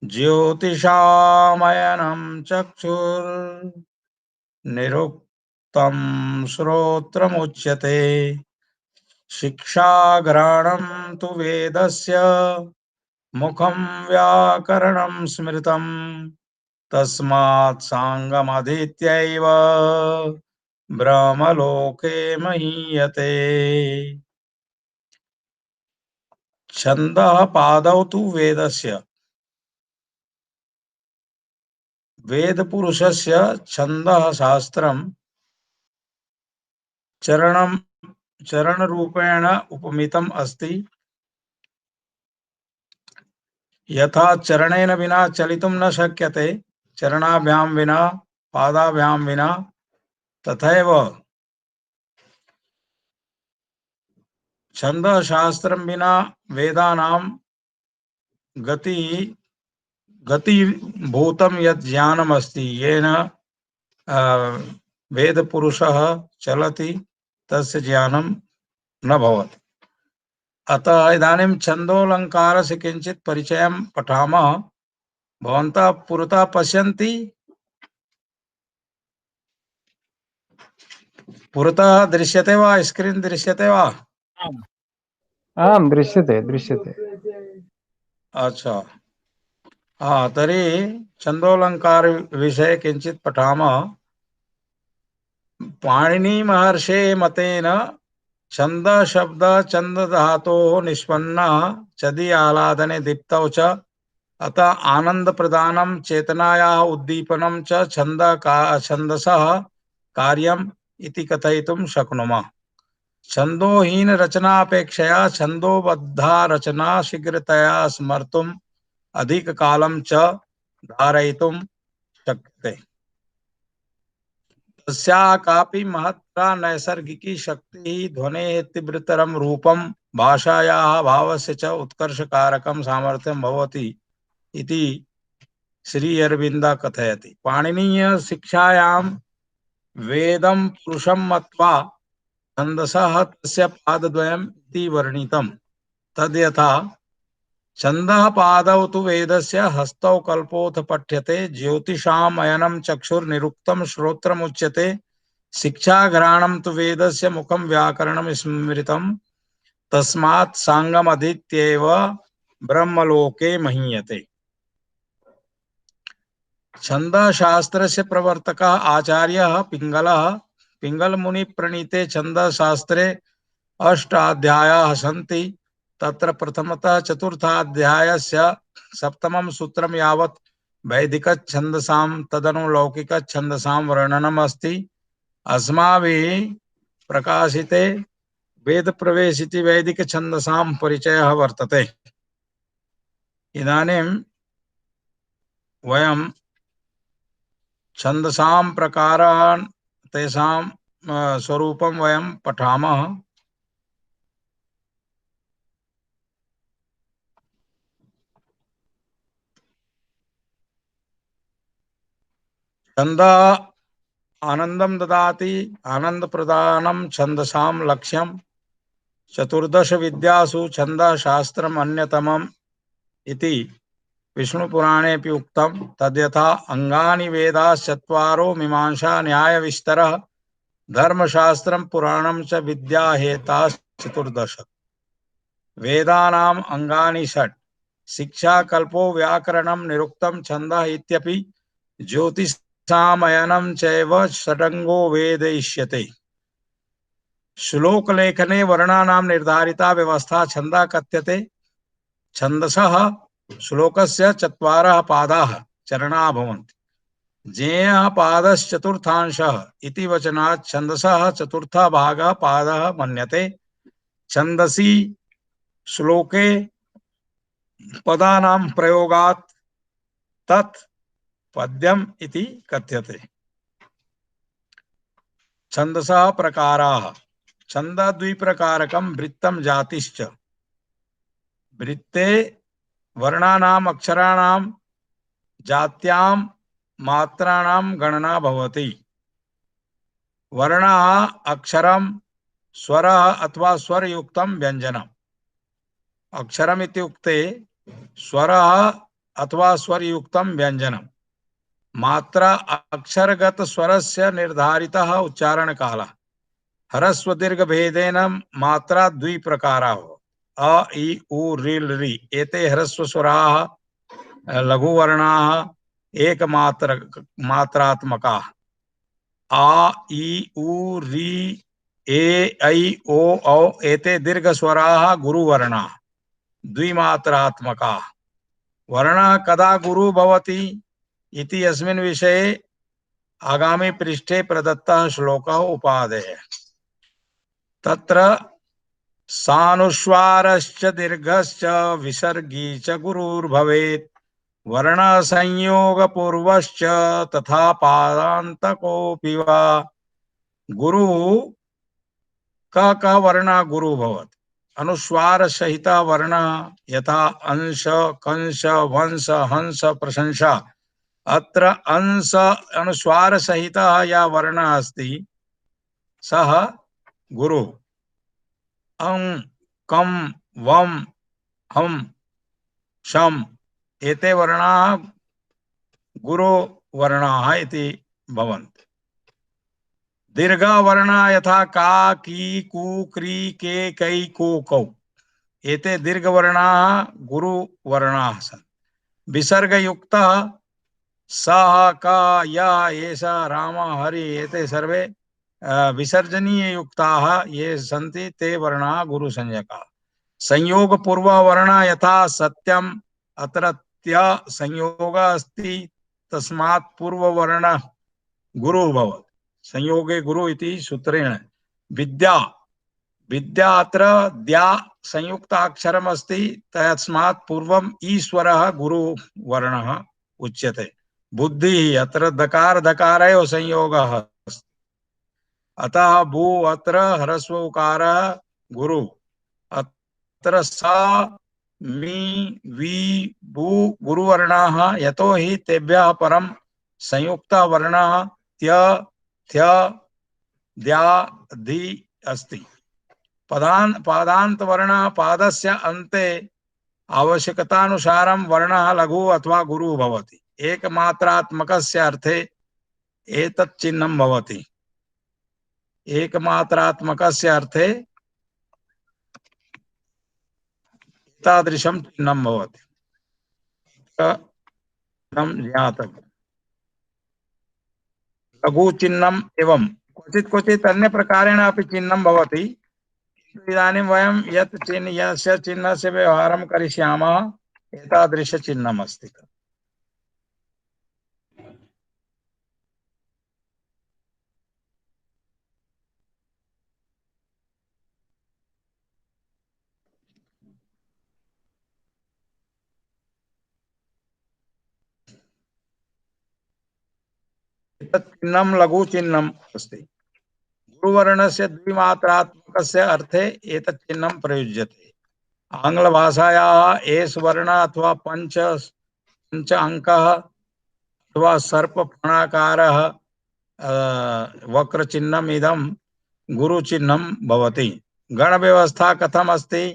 ज्योतिषामयनं चक्षुर्निरुक्तं श्रोत्रमुच्यते। शिक्षाग्रहणं तु वेदस्य मुखं व्याकरणं स्मृतम्। तस्मात् साङ्गमधीत्यैव ब्रह्मलोके महीयते। छन्दः पादौ तु वेदस्य। वेदपुरुषस्य छन्दः शास्त्रं चरणरूपेण उपमितम् अस्ति। यथा चरणेन विना चलितुं न शक्यते, चरणाभ्यां विना, पादाभ्यां विना, तथैव छन्दशास्त्रं विना वेदानां गतिभूतं यत् ज्ञानमस्ति, येन वेदपुरुषः चलति, तस्य ज्ञानं न भवति। अतः इदानीं छन्दोऽलङ्कारस्य किञ्चित् परिचयं पठामः। भवन्तः पुरतः पश्यन्ति? पुरतः दृश्यते वा? स्क्रीन् दृश्यते वा? आम्, दृश्यते दृश्यते। अच्छा, तर्हि छन्दोऽलङ्कार विषये किञ्चित् पठामः। पाणिनिमहर्षे मतेन छन्द शब्द छन्द धातोः निष्पन्नः चदि आलादने दीप्तौ च, अतः आनंद प्रदानं चेतनायाः उद्दीपनं च छन्दसः कार्यम् इति कथयितुं शक्नुमः। छन्दोहीन रचनापेक्षया छन्दोबद्धा रचना शीघ्रतया स्मर्तुम् अधिककालं च धारयितुं शक्यते। तस्याः कापि महत्तरा नैसर्गिकी शक्तिः ध्वनेः तीव्रतरं रूपं भाषायाः भावस्य च उत्कर्षकारकं सामर्थ्यं भवति इति श्री अरविन्दः कथयति। पाणिनीय शिक्षायां वेदं पुरुषं मत्वा छन्दसः तस्य पादद्वयम् इति वर्णितम्। तद्यथा छन्दः पादौ तु वेदस्य हस्तौ कल्पोऽथ पठ्यते। ज्योतिषाम् अयनं चक्षुर्निरुक्तं श्रोत्रमुच्यते। शिक्षाघ्राणं तु वेदस्य मुखं व्याकरणं स्मृतम्। तस्मात् साङ्गमधीत्यैव ब्रह्मलोके महीयते। छन्दशास्त्रस्य प्रवर्तकः आचार्यः पिङ्गलः। पिङ्गलमुनिप्रणीते छन्दशास्त्रे अष्टाध्यायाः सन्ति। तत्र प्रथमतः चतुर्थाध्यायस्य सप्तमं सूत्रं यावत् वैदिकछन्दसां तदनु लौकिकछन्दसां वर्णनम् अस्ति। अस्माभिः प्रकाशिते वेदप्रवेश इति वैदिकछन्दसां परिचयः वर्तते। इदानीं वयं छन्दसां प्रकारान्, तेषां स्वरूपं वयं पठामः। छन्दः आनंदं ददाति, आनंद प्रदानं छन्दसां लक्ष्यम्। चतुर्दश विद्यासु छन्दः शास्त्रम् अन्यतमम् इति विष्णुपुराणेऽपि उक्तम्। तद्यथा अंगानि वेदाश्चत्वारो मीमांसा न्यायविस्तरः धर्मशास्त्रं पुराणं च विद्याहेताश्चतुर्दश। वेदानाम् अंगानि षट्। शिक्षा कल्पो व्याकरणं निरुक्तं छन्दः इत्यपि ज्योतिषामयनं चैव षडंगो वेदयिष्यते। श्लोक लेखने वर्णानां निर्धारिता व्यवस्था छन्दः कथ्यते। छन्दसः श्लोकस्य चत्वारः पादाः चरणाः भवन्ति। ज्ञेयः पादश्चतुर्थांशः इति वचनात् छन्दसः चतुर्थः भागः पादः मन्यते। छन्दसि श्लोके पदानां प्रयोगात् तत् पद्यम् इति कथ्यते। छन्दसः प्रकाराः। छन्दः द्विप्रकारकं वृत्तं जातिश्च। वृत्ते वर्णानाम् अक्षराणां जात्यां मात्राणां गणना भवति। वर्णः अक्षरं स्वरः अथवा स्वरयुक्तं व्यञ्जनम्। अक्षरम् इत्युक्ते स्वरः अथवा स्वरयुक्तं व्यञ्जनं मात्रा अक्षरगत स्वरस्य निर्धारितः उच्चारणकालः ह्रस्व दीर्घ भेदेन मात्रा द्विप्रकाराः अ इ उ ऋ ऋ एते ह्रस्व स्वराः लघुवर्णाः एकमात्र मात्रात्मकाः आ इ उ रि ए ऐ ओ औ एते दीर्घस्वराः गुरुवर्णाः द्विमात्रात्मकाः वर्णः कदा गुरु भवति इति अस्मिन् विषये आगामी पृष्ठे प्रदत्तः श्लोकः उपादेयः तत्र सानुस्वारश्च दीर्घश्च विसर्गी च गुरुर्भवेत् वर्णसंयोगपूर्वश्च तथा पादान्तकोऽपि वा गुरु क वर्ण गुरु भवति अनुस्वार सहित वर्ण यथा अंश कंश वंश हंस प्रशंसा अत्र अंश अनुस्वार सहित या वर्ण अस्ति सः गुरु अं कम वम हम शम एते वर्णाः गुरु वर्णाः इति भवन्ति दीर्घवर्णा यथा का की कू क्री के कै को कौ एते दीर्घवर्णाः गुरुवर्णाः सन्ति विसर्गयुक्तः सः क य एष राम हरि एते सर्वे विसर्जनीय युक्ताः ये सन्ति ते वर्णाः गुरुसंज्ञकाः संयोग पूर्व वर्ण यथा सत्यम अत्र त्य संयोगः अस्ति तस्मात् पूर्व वर्ण गुरु भवति संयोगे गुरु इति सूत्रेण विद्या विद्या अत्र द्या संयुक्ताक्षरम् अस्ति तस्मात् पूर्वम् ईश्वरः गुरुवर्णः उच्यते बुद्धिः अत्र दकार दकारयोः संयोगः अस्ति अतः भू अत्र ह्रस्व उकारः गुरु अत्र स मी वी भू गुरुवर्णाः यतो हि तेभ्यः परं संयुक्तः वर्णः त्य थ्य द्या धि अस्ति पादांत वर्ण पादस्य अन्ते आवश्यकतानुसारं वर्णः लघु अथवा गुरु भवति एकमात्रात्मकस्य अर्थे एतत् चिह्नं भवति एकमात्रात्मकस्य अर्थे तादृशं चिह्नं भवति ज्ञातव्यम् लघु चिह्नम् एवं क्वचित् क्वचित् अन्य प्रकारेण अपि चिह्नं भवति इदानीं वयं यत् यस्य चिह्नस्य व्यवहारं करिष्यामः एतादृश चिह्नम् अस्ति एतत् चिह्नं लघु चिह्नम् अस्ति गुरुवर्णस्य द्विमात्रात्मकस्य अर्थे एतत् चिह्नं प्रयुज्यते आङ्ग्लभाषायाः एस् वर्ण अथवा पंच अंकः अथवा सर्पफणाकारः वक्रचिह्नम् इदं गुरुचिह्नं भवति गणव्यवस्था कथम् अस्ति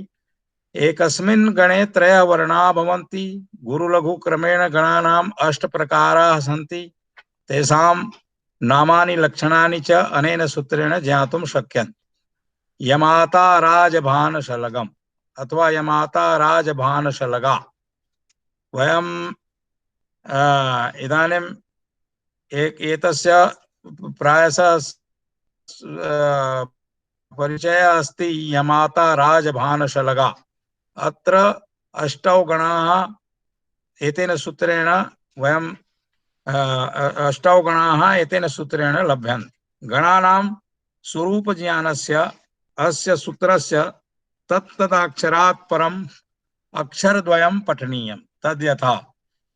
एकस्मिन् गणे त्रयः वर्णाः भवन्ति गुरुलघुक्रमेण गणानाम् 8 प्रकाराः सन्ति तेषां नामानि लक्षणानि च अनेन सूत्रेण ज्ञातुं शक्यन्ते यमाता राजभानशलगम् अथवा यमाता राजभानशलगा वयं इदानीम् एतस्य प्रायशः परिचयः अस्ति यमाता राजभानशलगा अत्र 8 गणाः एतेन सूत्रेण वयं 8 गणाः एतेन सूत्रेण लभ्यन्ते गणानां स्वरूपज्ञानस्य अस्य सूत्रस्य तत्तदाक्षरात् परम् अक्षरद्वयं पठनीयं तद्यथा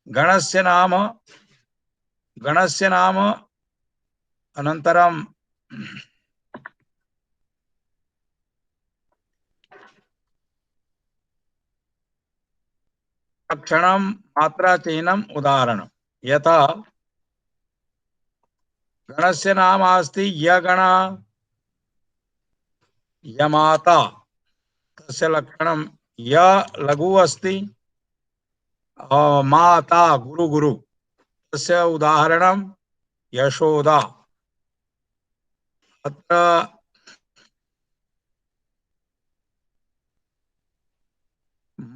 गणस्य नाम अनन्तरं लक्षणं मात्राचिह्नम् उदाहरणं यथा गणस्य नाम अस्ति यगण यमाता तस्य लक्षणं य लघु अस्ति माता गुरु गुरु तस्य उदाहरणं यशोदा। अत्र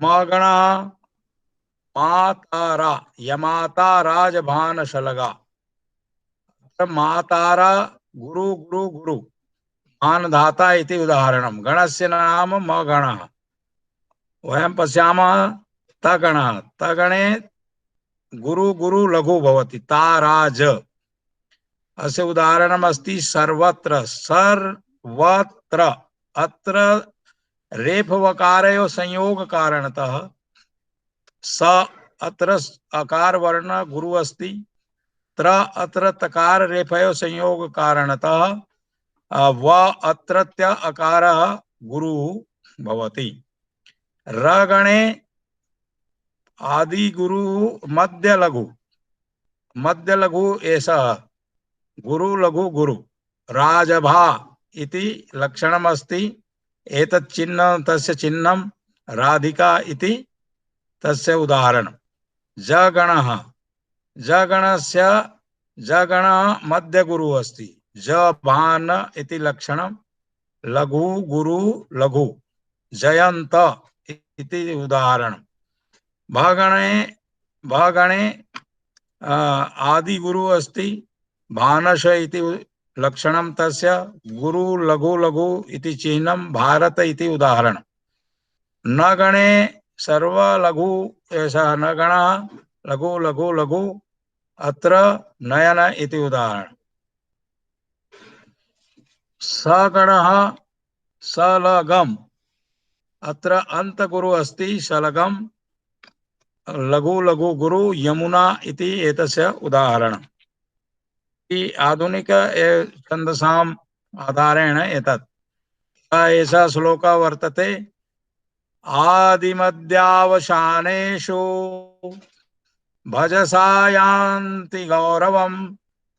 मगणः मातारा यमाता राजभानशलगा। मातारा गुरु गुरु गुरु मानधाता इति उदाहरणं। गणस्य नाम मगणः। वयं पश्यामः तगणः। तगणे गुरु गुरु लघु भवति ताराज। अस्य उदाहरणमस्ति सर्वत्र। सर्वत्र अत्र रेफवकारयोः संयोग कारणतः स अत्र अकार वर्ण गुरु अस्ति। त्र अत्र तकार रेफयोः संयोग कारणतः व अत्रत्य अकारः गुरु भवति। रगणे आदि गुरु मध्य लघु। मध्य लघु एषः गुरु लघु गुरु राजभा इति लक्षणमस्ति। एतत् चिह्नं तस्य चिह्नं राधिका इति तस्य उदाहरणं। जगणः जगणस्य जगणः मध्य गुरु अस्ति। जभान इति लक्षणं लघु गुरु लघु जयंत इति उदाहरणं। भगणे भगणे आदि गुरु अस्ति। भानश इति लक्षणं तस्य गुरु लघु लघु इति चिह्नं भारत इति उदाहरणं। नगणे सर्व लघु एषः नगणः लघु लघु लघु अत्र नयन इति उदाहरणं। सगणः सलगम अत्र अंत गुरु अस्ति। सलगम लघु लघु गुरु यमुना इति एतस्य उदाहरणम्। आधुनिक छन्दसाम् आधारेण एतत् एषः श्लोकः वर्तते। आदिमध्यावसानेषु भजसा यान्ति गौरवं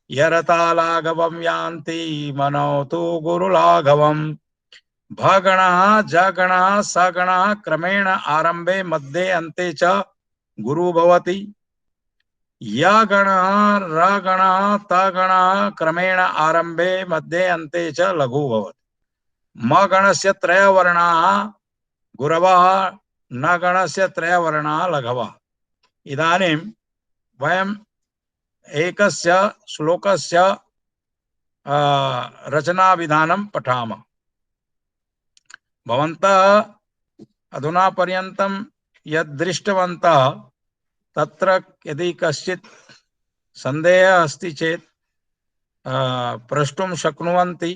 यरतालाघवं यान्ति मनोतु गुरुलाघवम्। भगणः जगणः सगणः क्रमेण आरंभे मध्ये अन्ते च गुरु भवति। यगणः रगणः तगणः क्रमेण आरंभे मध्ये अन्ते च लघु भवति। मगणस्य त्रयवर्णाः गुरवः नगणस्य त्रयवर्णाः लघवः। इदानीं वयम् एकस्य श्लोकस्य रचनाविधानं पठामः। भवन्तः अधुना पर्यन्तं यद् दृष्टवन्तः तत्र यदि कश्चित् सन्देहः अस्ति चेत् प्रष्टुं शक्नुवन्ति।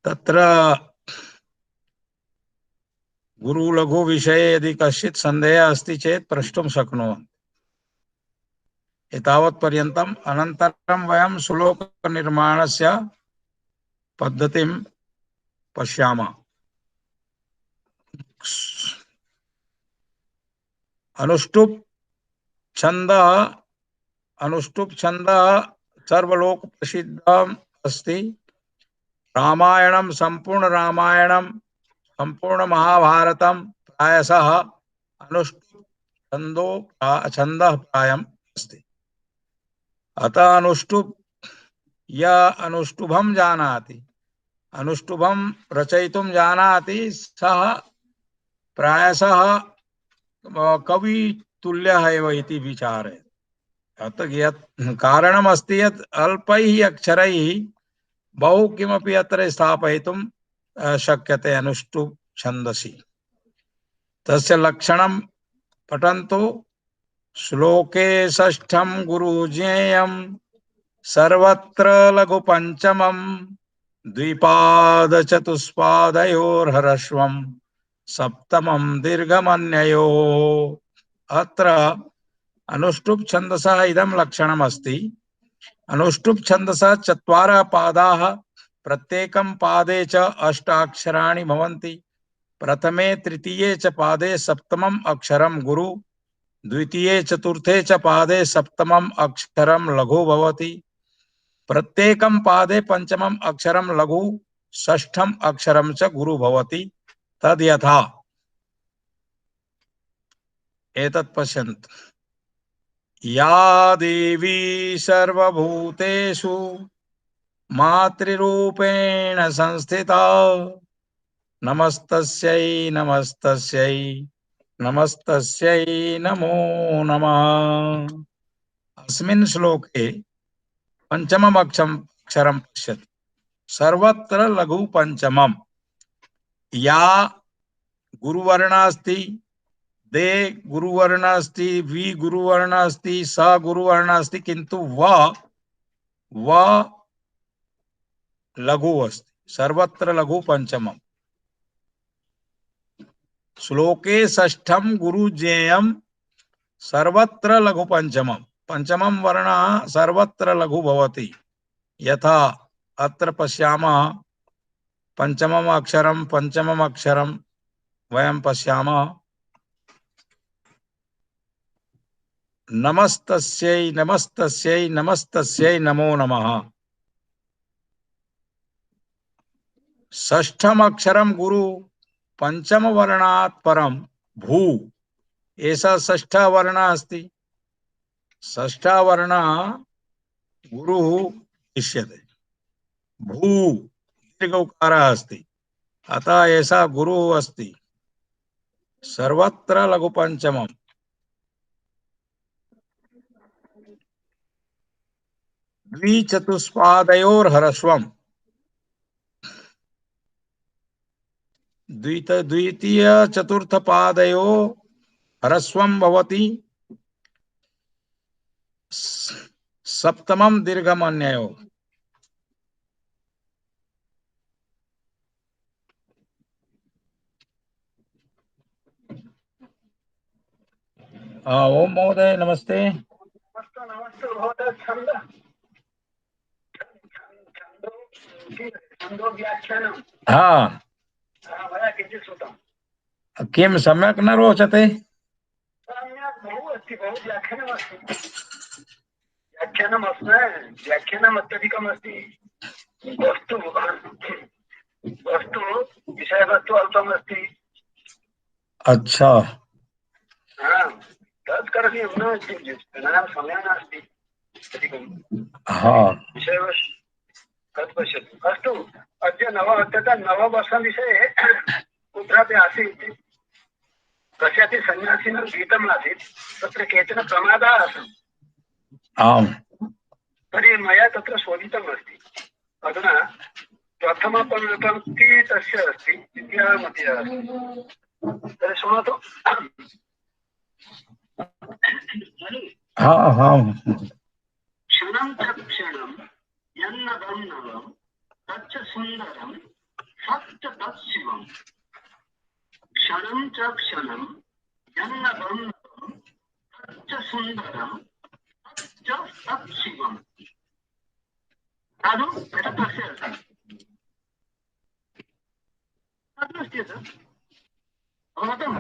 तत्र गुरु लघु विषये यदि कश्चित् सन्देहः अस्ति चेत् प्रष्टुं शक्नुवन्ति। एतावत् पर्यन्तम्। अनन्तरं वयं श्लोकनिर्माणस्य पद्धतिं पश्यामः। अनुष्टुप् छन्दः सर्वलोक प्रसिद्धम् अस्ति। रामायणं संपूर्ण रामायणं संपूर्ण महाभारतं प्रायशः अनुष्टुप् छन्दः प्रायम् अस्ति। अतः अनुष्टुप् यः अनुष्टुभं जानाति अनुष्टुभं रचयितुं जानाति सः प्रायशः कवि तुल्यः एव इति विचारे। अतः यत् कारणमस्ति यत् अल्पैः अक्षरैः बहु किमपि अत्र स्थापयितुं शक्यते अनुष्टुप् छन्दसि। तस्य लक्षणं पठन्तु। श्लोके षष्ठं गुरुज्ञेयं सर्वत्र लघु पंचमं द्विपाद चतुष्पादयोर्हरस्वं सप्तमं दीर्घमन्ययोः। अत्र अनुष्टुप् छन्दसः इदं लक्षणमस्ति। अनुष्टुप् छन्दसः चत्वारः पादाः। प्रत्येकं पादे च अष्टाक्षराणि भवन्ति। प्रथमे तृतीये च पादे सप्तमम् अक्षरं गुरु। द्वितीये चतुर्थे च पादे सप्तमम् अक्षरं लघु भवति। प्रत्येकं पादे पंचमम् अक्षरं लघु षष्ठम् अक्षरं च गुरु भवति। तद्यथा एतत् पश्यन्तु। या देवी सर्वभूतेषु मातृरूपेण संस्थिता नमस्तस्यै नमस्तस्यै नमस्तस्यै नमो नमः। अस्मिन् श्लोके पंचमम् अक्षरं पश्यतु। सर्वत्र लघु पंचमम्। या गुरुवर्ण अस्ति, दे गुरुवर्ण अस्ति, वि गुरुवर्ण अस्ति, स गुरुवर्ण अस्ति, किन्तु व लघु अस्ति। सर्वत्र लघु पंचमम्। श्लोके षष्ठम गुरुजेयम सर्वत्र लघु पंचमम्। पंचमं वर्णः सर्वत्र लघु भवति। यथा अत्र पश्यामः पंचमम् अक्षरं वयं पश्यामः। नमस्तस्यै नमस्तस्यै नमस्तस्यै नमो नमः। षष्ठम अक्षरम गुरु, पंचम वर्णात् परम भू, ऐसा षष्ठ वर्ण अस्ति। षष्ठ वर्ण गुरु इष्यते। भू दीर्घ उकारः अस्ति, अतः ऐसा गुरु अस्ति। सर्वत्र लघु पंचमम्। द्विचतुष्पादयोर्हरस्वम्। द्वितीय चतुर्थ पादयो ह्रस्वं भवति। सप्तमं दीर्घमन्ययो। ओम महोदय नमस्ते। हाँ, किं सम्यक् न रोचते? व्याख्यानम् अत्यधिकम् अस्ति। वस्तु विषयवस्तु अल्पम् अस्ति। अच्छा, तत् करणीयं न समयः नास्ति अधिकं। विषयवस्तु तत् पश्यतु। अस्तु, अद्य नववर्षविषये कुत्रापि आसीत् कस्यापि सन्न्यासिनः गीतम् आसीत्, तत्र केचन प्रमादाः आसन्। आम्। तर्हि मया तत्र शोधितम् अस्ति। अधुना प्रथमपङ्क्ति तस्य अस्ति, द्वितीयामपि अस्ति। तर्हि शृणोतु। क्षणं च क्षणं यन्नवं नवं तच्च सुन्दरं सच्च तत्शिवम्। क्षणं च क्षणं यन्नवं नवं तच्च सुन्दरं सच्च तत्शिवम्। साधु एतत् तस्य अस्ति। साधु अस्ति तत् अवगतम्?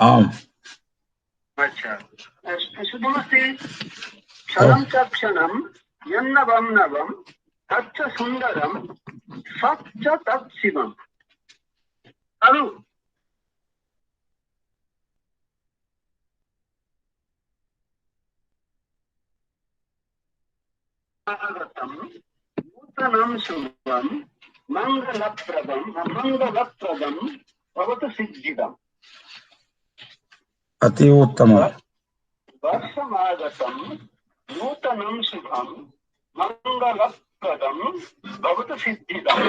आम्। अच्छा, शुद्धमस्ति। क्षणं च क्षणं यन्नवं नवं तच्च सुन्दरं सच्च तत्शिवम्। साधु नूतनं शुभं मंगलप्रदं भवतु सिद्धिदम्। अति उत्तमम्। वर्षमागतं नूतनं शुभं मंगलप्रदं भवतु सिद्धिदम्।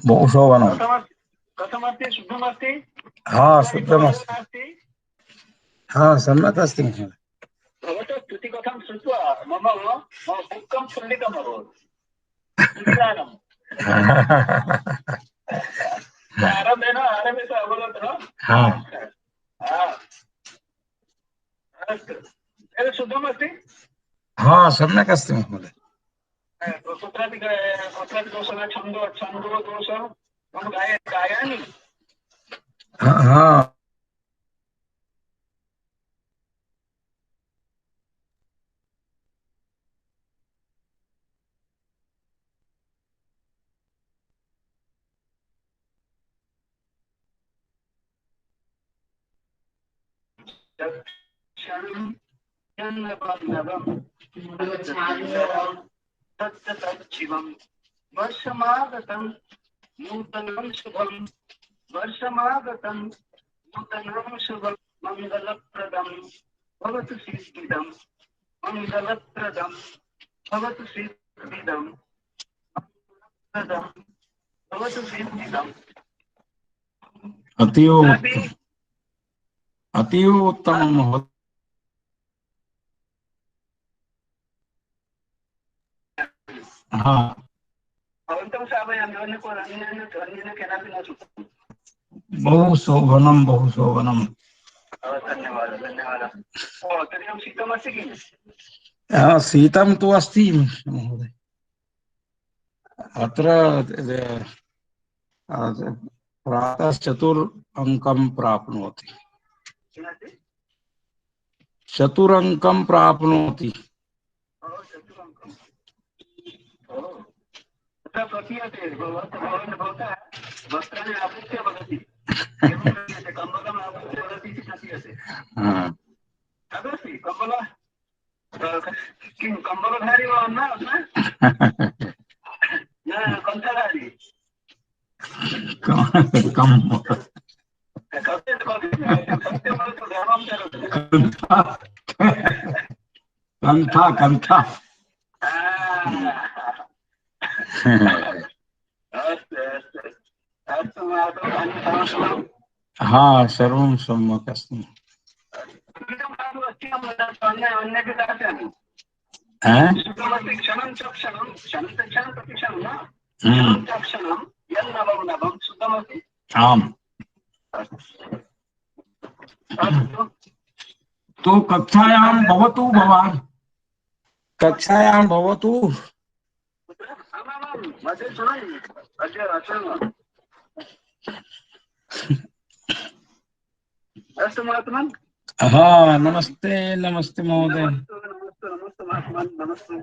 बहु शोभनम्। कथमस्ति? शुद्धमस्ति? शुद्धमस्ति। सम्यक् अस्ति। भवतः स्तुतिकथं श्रुत्वा मम दुःखं स्फुल्लितम् अभवत्। आरम्भे अवगत। अस्तु, एतत् शुद्धमस्ति? सम्यक् अस्ति महोदय। कुत्रापि दोषः, छन्दो दोषः मम गायामि। तत्क्षणं यन्नवं तत्तच्छिवं वर्षमागतं नूतनं शुभं वर्षमागतं नूतनं शुभं मङ्गलप्रदं भवतु सिद्धिदं मङ्गलप्रदं भवतु सिद्धिदं प्रदं भवतु सिद्धिदं। अतीव उत्तम महोदय। हाँ भवन्तं सावयामि अन्येन केनापि न श्रुतं। बहु शोभनम बहु शोभनम। धन्यवादः धन्यवादः। तर्हि अहं शीतमस्ति किम्? शीतं तु अस्ति महोदय। अत्र प्रातः 4 अंकं प्राप्नोति। 4 अंकं प्राप्नोति। प्रतीयते भवतः वस्त्राणि आवृत्य वदति कम्बलम् आवृत्य वदति इति प्रतीयते। तदस्ति कम्बल किं कम्बलधारी वा न न कण्ठधारी कंठा कंठा। हाँ सर्वं सम्यक् अस्ति। क्षणं च क्षणं क्षणं प्रतिक्षणं न क्षणं च क्षणं यन्नवं नवं शुद्धमस्ति। आम्। तो कक्षायां भवतु भवान्। कक्षायां भवतु। मध्ये शृणोमि अद्य अशृण्वम्। अस्तु महात्मन्। हाँ नमस्ते नमस्ते महोदय। नमस्ते नमस्ते महात्मन् नमस्ते।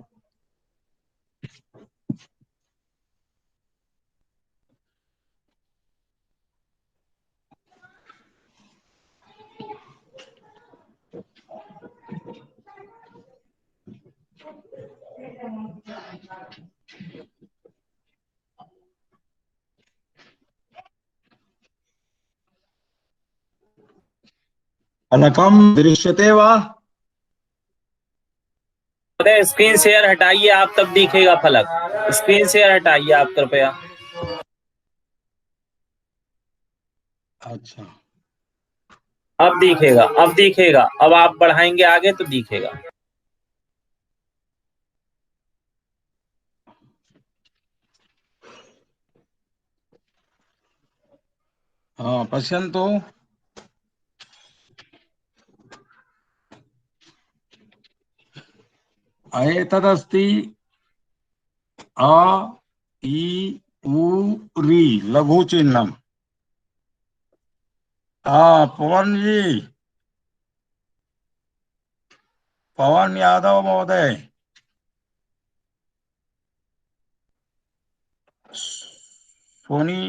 फलकं दृश्यते वा? स्क्रीन शेयर हटाइए आप, तब दिखेगा फलक। स्क्रीन शेयर हटाइए आप कृपया। अच्छा अब दिखेगा, अब दिखेगा। अब आप बढ़ाएंगे आगे तो दिखेगा। हाँ पश्यन्तु। एतदस्ति अ इ उ ऋ लघु चिह्नम्। पवन जी, पवन यादव महोदय, सोनी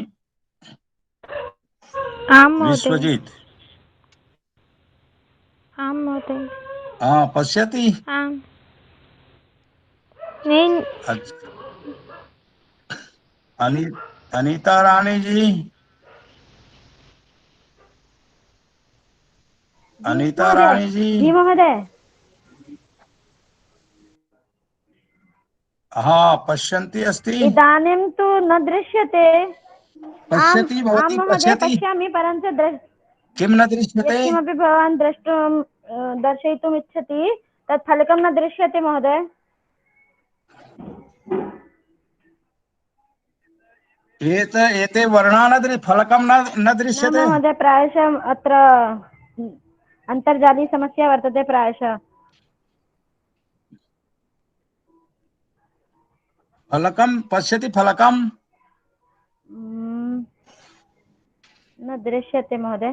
विश्वजीत। आम महोदय। पश्यति। आम नहीं। अच्छा अनीता रानी जी, अनीता रानी जी। महोदय। पश्यन्ति अस्ति। इदानीं तु न दृश्यते। आम पश्यति आम भवती महोदय पश्यति। पश्यामि, परन्तु किं न दृश्यते? यत्किमपि भवान् द्रष्टुं दर्शयितुम् इच्छति तत् फलकं न दृश्यते महोदय। एते वर्णा फलकं न न दृश्यते। महोदय, प्रायशः अत्र अन्तर्जाली समस्या वर्तते प्रायशः। फलकं पश्यति फलकं न दृश्यते महोदय।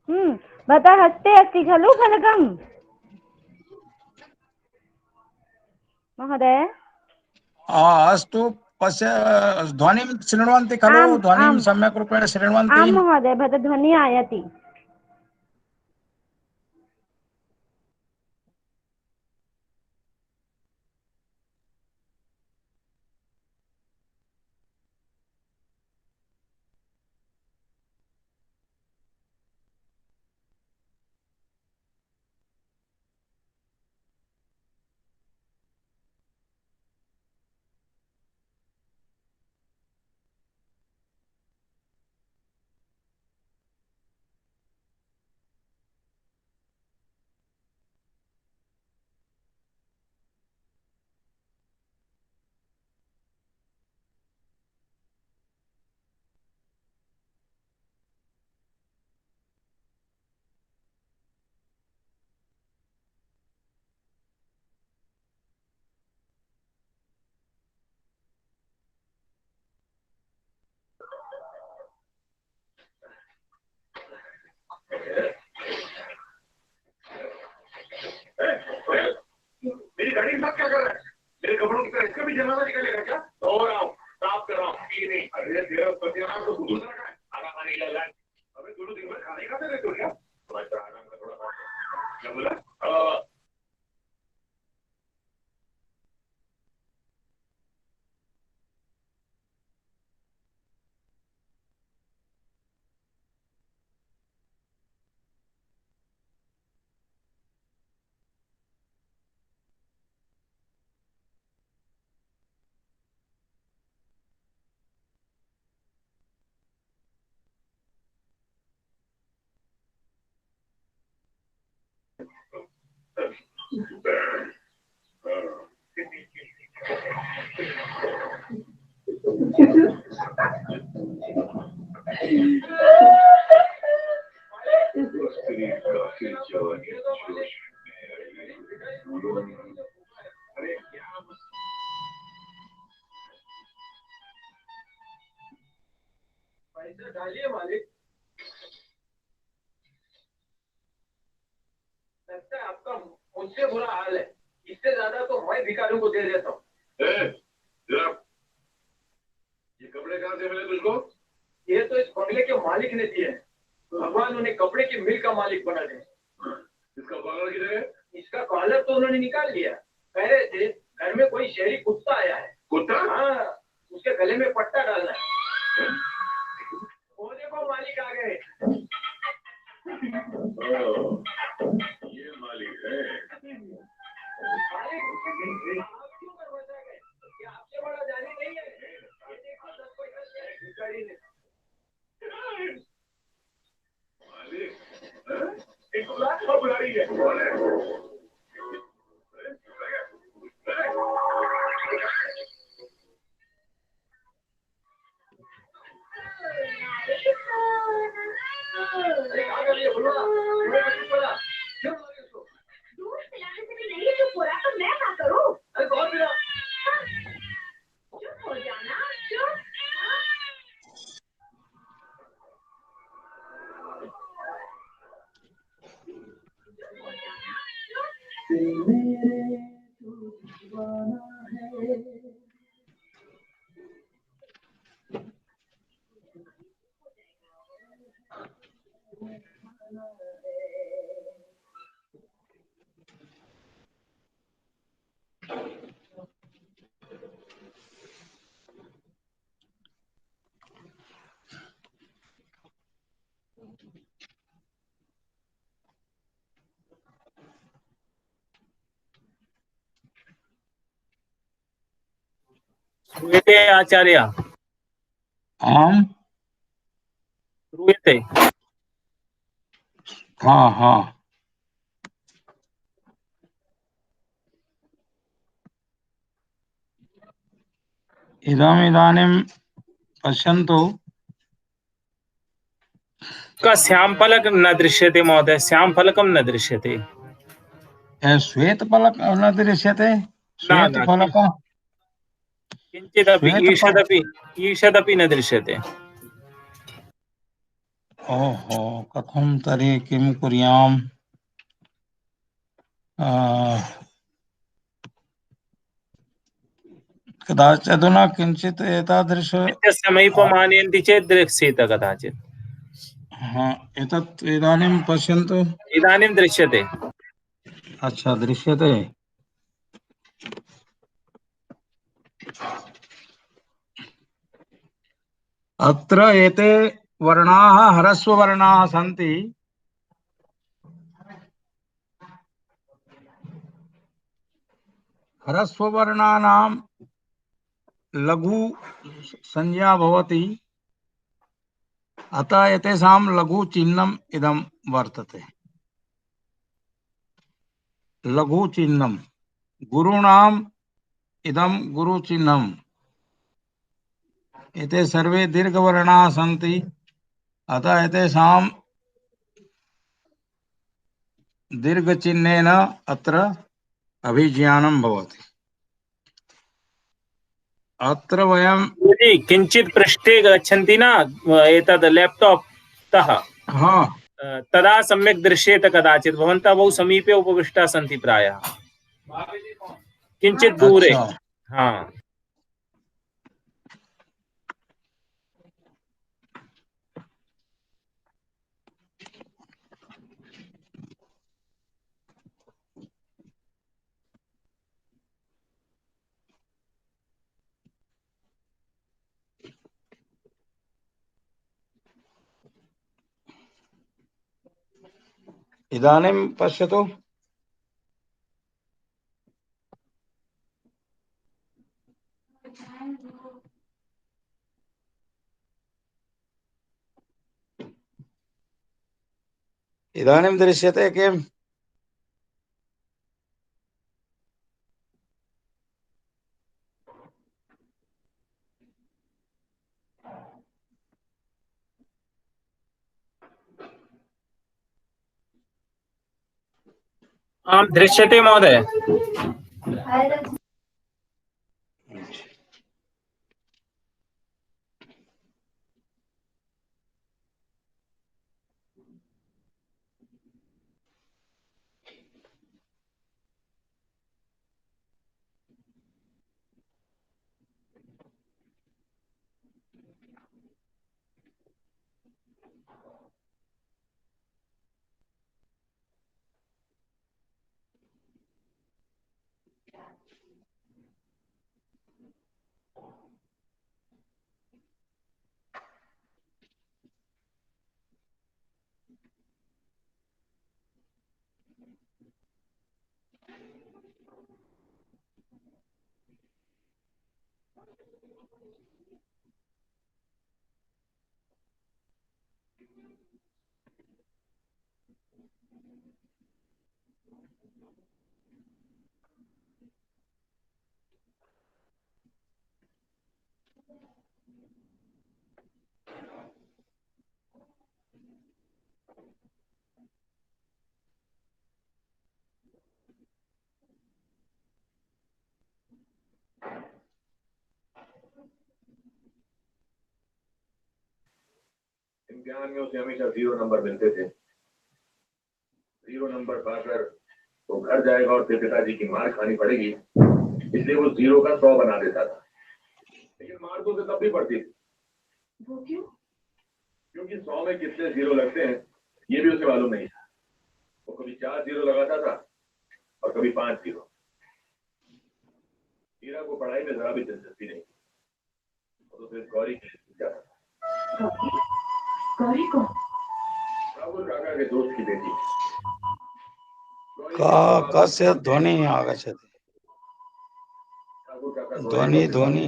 भवतः हस्ते अस्ति खलु फलकं महोदय? अस्तु पश्य ध्वनिं शृण्वन्ति खलु? आम्, ध्वनिं आम्। सम्यक् रूपेण शृण्वन्ति? आम् महोदय, भवतः ध्वनिः आयाति। मेरी गाड़ी के साथ क्या कर रहा है? मेरे कपड़ों की तरह इसका भी जनाजा निकलेगा क्या? हो रहा हूँ, साफ कर रहा हूँ। नहीं, अरे तेरा पतियाना तो दूसरा का है। खाना खाने के लिए अबे दोनों दिन भर खाने खाते रहते हो क्या? तुम्हारा आराम का थोड़ा क्या बोला? पैसे डालिए मालिक। लगता है आपका मुझसे बुरा हाल है। इससे ज्यादा तो मैं भिखारियों को दे देता हूँ। ये कपड़े कहाँ से मिले तुझको? ये तो इस बंगले के मालिक ने दिए। भगवान उन्हें कपड़े की मिल का मालिक बना दे। इसका कॉलर किधर है? इसका कॉलर तो उन्होंने निकाल लिया। कह रहे थे घर में कोई शहरी कुत्ता आया है। कुत्ता? हाँ, उसके गले में पट्टा डालना है। वो देखो मालिक आ गए। ये मालिक है। मालिक, आप क्यों बचा गए? ये आपसे बड़ा जाने नहीं है। ये देखो सब कोई भिखारी ने। मालिक, एक लाख का बुलाई है। दूध पिलाने से भी नहीं चुप हो रहा तो मैं क्या करूं? अरे कौन पिला? चुप हो जाना, चुप। श्रूयते आचार्य? आम, श्रूयते? हाँ हाँ। इदानीं पश्यन्तु। का श्याम फलक न दृश्यते महोदय, श्याम फलकम न दृश्यते। श्वेतफलक न दृश्यते? न न श्वेतफलक, किंचिदपि श्वेतफल, ईषदपि न दृश्यते। ओहो, कथं तर्हि किं कुर्याम्? कदाचित् अधुना किञ्चित् एतादृश समीपमानयन्ति चेत् दृश्येत कदाचित्। हाँ एतत् इदानीं पश्यन्तु। इदानीं दृश्यते। अच्छा दृश्यते। अत्र एते वर्णाः ह्रस्ववर्णाः सन्ति। ह्रस्ववर्णानां लघु संज्ञा भवति, अतः एतेषां लघु चिह्नम् इदं वर्तते। लघु चिह्नं गुरूणाम् इदं गुरुचिह्नम्। एते सर्वे दीर्घवर्णाः सन्ति, अतः एतेषां दीर्घचिह्नेन अत्र अभिज्ञानं भवति। अत्र वयं यदि किञ्चित् पृष्ठे गच्छन्ति न एतद् लैपटॉप तः, हाँ तदा सम्यक् दृश्येत कदाचित्। भवन्तः बहु समीपे उपविष्टाः सन्ति प्रायः, किञ्चित् दूरे। अच्छा हाँ इदानीं पश्यतु। इदानीं दृश्यते किम्? आं दृश्यते महोदय। इम्तिहान में उसे हमेशा 0 नंबर मिलते थे। 0 नंबर पाकर वो घर जाएगा और फिर पिताजी की मार खानी पड़ेगी, इसलिए वो 0 का 100 बना देता था। लेकिन मार तो उसे तब भी पड़ती थी। वो क्यों? क्योंकि 100 में कितने 0 लगते हैं ये भी उसे मालूम नहीं था। वो कभी 4 0 लगाता था और कभी 5 0। हीरा को पढ़ाई में जरा भी दिलचस्पी नहीं, तो फिर गौरी के लिए जाता था। गौरी को राहुल काका के दोस्त की बेटी। कस्य ध्वनि आगच्छति? ध्वनि ध्वनि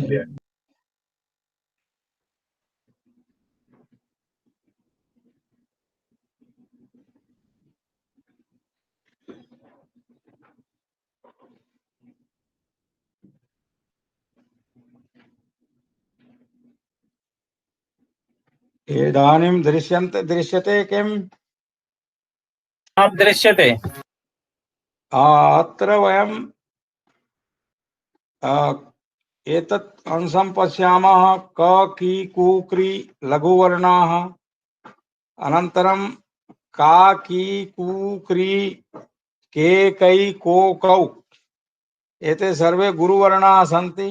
इदानीं दृश्यते किम्? आं दृश्यते। अत्र वयं एतत् अंशं पश्यामः। क की कु क्री लघुवर्णाः, अनन्तरं का की कु क्री के कै को कौ एते सर्वे गुरुवर्णाः सन्ति।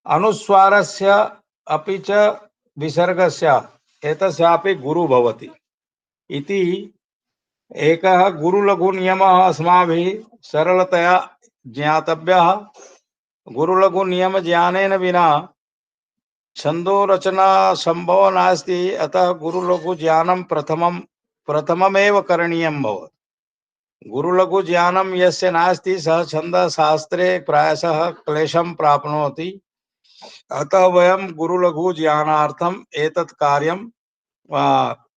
अनुस्वारस्य अपि च विसर्गस्य एतस्यापि गुरु भवति इति एकः गुरुलघुनियमः अस्माभिः सरलतया ज्ञातव्यः। गुरुलघुनियमज्ञानेन विना छंदो रचना संभव नास्ति। अतः गुरुलघुज्ञानं प्रथममेव करणीयं भवति। गुरुलघुज्ञानं यस्य नास्ति सः छन्दशास्त्रे प्रायशः क्लेशं प्राप्नोति। अतः वयं गुरुलघुज्ञानार्थम् एतत् कार्यं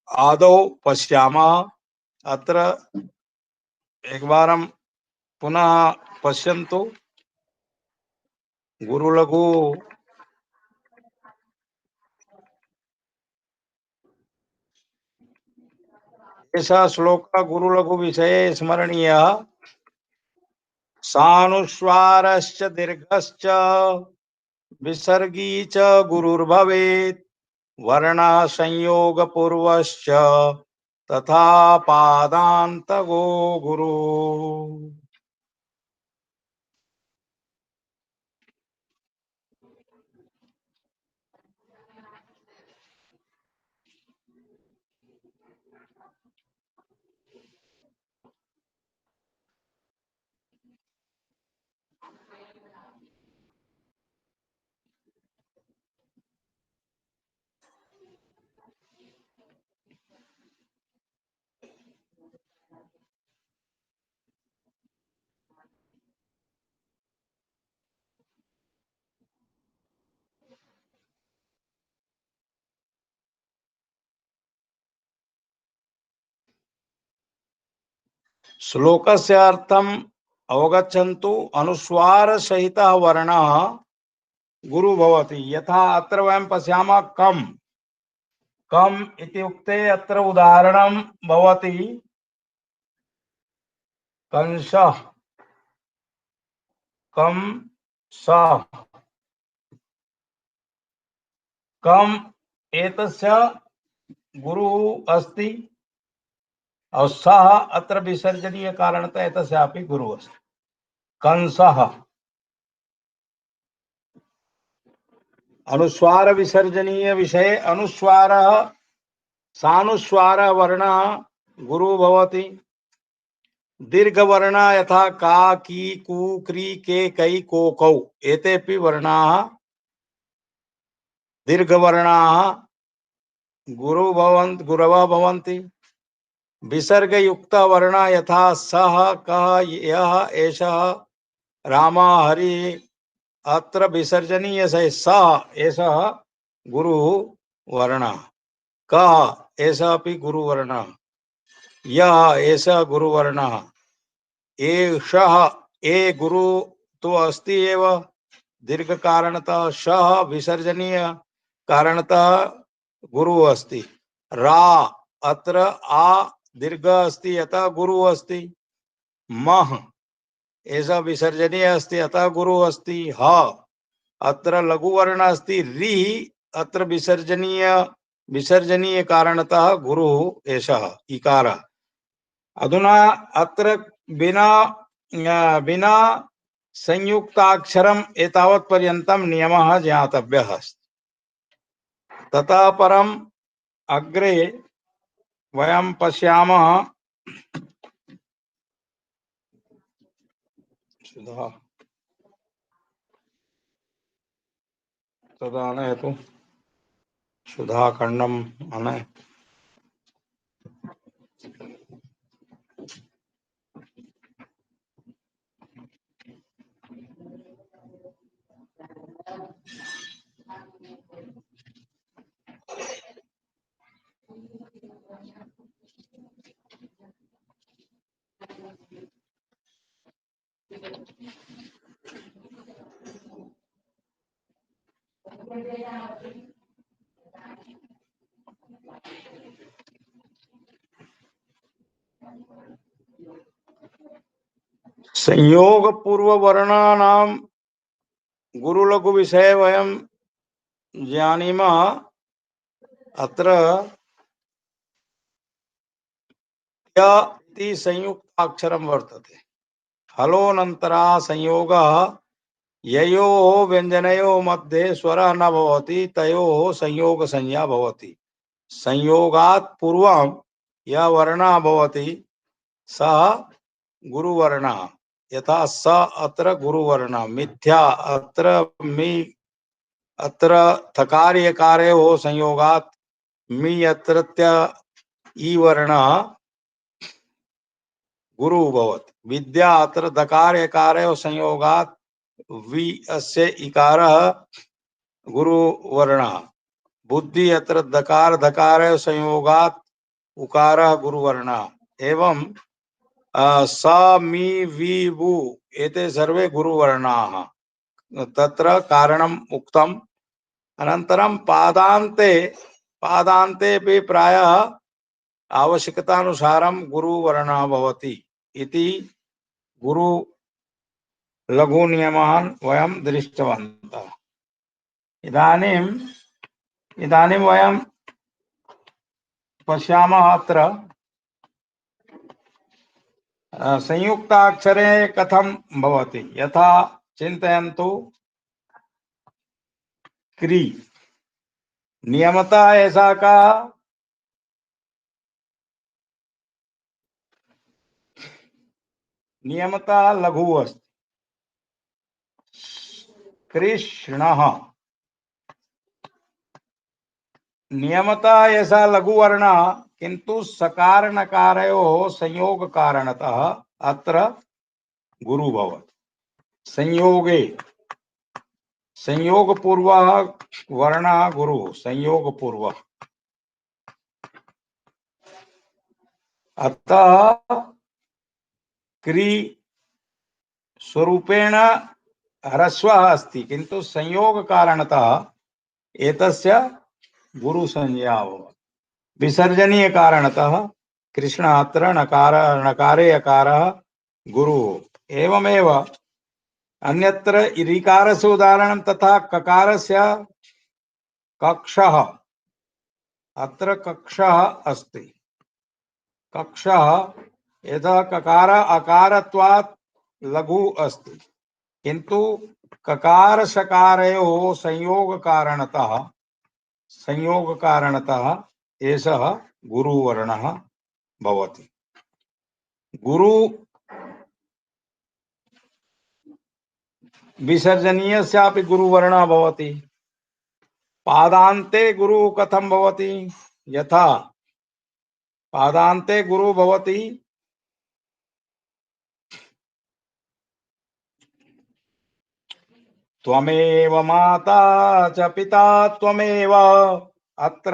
आदौ पश्यामः। अत्र एकवारं पुनः पश्यन्तु। गुरुलघु एषः श्लोकः गुरुलघु विषये स्मरणीयः। सानुस्वारश्च दीर्घश्च विसर्गी च गुरुर्भवेत् वर्णः संयोगपूर्वश्च तथा पादान्तगो गुरु। श्लोकस्य अर्थम् अवगच्छन्तु। अनुस्वार सहितः वर्णः गुरु भवति। यथा अत्र वयं पश्यामः कम् कम् इत्युक्ते अत्र उदाहरणं भवति कंसः कंसः। कम् एतस्य गुरुः अस्ति और सः अत्र विसर्जनीय कारणतः एतस्यापि गुरुः अस्ति। कंसः अनुस्वार विसर्जनीय विषये अनुस्वारः सानुस्वारः वर्णः गुरु भवति। दीर्घ वर्ण यथा का की कु क्री के कै को कौ एतेपि वर्णाः दीर्घ वर्णाः गुरवः भवन्ति। विसर्ग युक्त वर्ण यथा सः कः यः एषः रामः हरिः अत्र विसर्जनीय से सः एषः गुरु वर्णः। कः एषः अपि गुरु वर्णः। यः एषः गुरु वर्णः। एषः ए गुरु तो अस्ति एव दीर्घ कारणतः। शः विसर्जनीय कारणतः गुरु अस्ति। रा अत्र आ दीर्घ अस्ति अतः गुरु अस्ति। मह एषः विसर्जनीय अस्ति अतः गुरु अस्ति। ह अत्र लघु वर्ण अस्ति। रि अत्र विसर्जनीय कारणतः गुरु एषः इकारः। अधुना अत्र बिना संयुक्ताक्षरम् एतावत् पर्यन्तं नियमः ज्ञातव्यः अस्ति। ततः परम् अग्रे वयं पश्यामः। सुधा तदा आनयतु सुधाखण्डम् आनय। संयोग पूर्व वर्णानां गुरुलघु विषये वयं जानीमः। अत्र य इति संयुक्ताक्षरं वर्तते। हलोऽनन्तरः संयोगः ययोः व्यञ्जनयोः मध्ये स्वरः न भवति तयोः संयोग संज्ञा भवति। संयोगात् पूर्वं यः वर्णः भवति सः गुरुवर्णः। यथा स अत्र गुरुवर्णः, मिथ्या अत्र मी, अत्र थकार यकारयोः संयोगात् मी अत्रत्य ई वर्णः गुरु भवति। विद्या अत्र दकार यकारयोः संयोगात् वि अस्य इकारः गुरु वर्णः। बुद्धि अत्र दकार धकारयोः संयोगात् उकारः गुरु वर्णः। एवं स मी वि वु एते सर्वे गुरुवर्णाः। तत्र कारणम् उक्तम्। अनन्तरं पादान्ते अपि प्रायः आवश्यकतानुसारं गुरुवर्णः भवति इति गुरु लघु नियमान् वयं दृष्टवन्तः। इदानीं वयं पश्यामः अत्र संयुक्ताक्षरे कथं भवति। यथा चिन्तयन्तु क्री नियमतः ऐसा का नियमतः लघु अस्ति। कृष्णः नियमतः ऐसा लघु वर्णः, किंतु सकार नकारयोः संयोग कारणतः अत्र गुरु भवति। संयोगे संयोग पूर्वः वर्णः गुरु, संयोग पूर्वः। अतः क्री स्वरूपेण ह्रस्वः अस्ति, किंतु संयोग कारणतः एतस्य गुरु संज्ञा भवति। विसर्जनीय कारणतः कृष्ण अत्र नकारे यकारः गुरु। एवमेव अन्यत्र ऋकारस्य उदाहरणं तथा ककारस्य कक्षः। अत्र कक्षः अस्ति। कक्षः यथा ककार अकारत्वात् लघु अस्ति, किंतु ककार शकारयोः संयोग कारणतः एषः गुरुवर्णः भवति। गुरु विसर्जनीयस्यापि गुरुवर्णः भवति। पादान्ते गुरु कथं भवति। यथा पादान्ते गुरु भवति त्वमेव माता च पिता त्वमेव। अत्र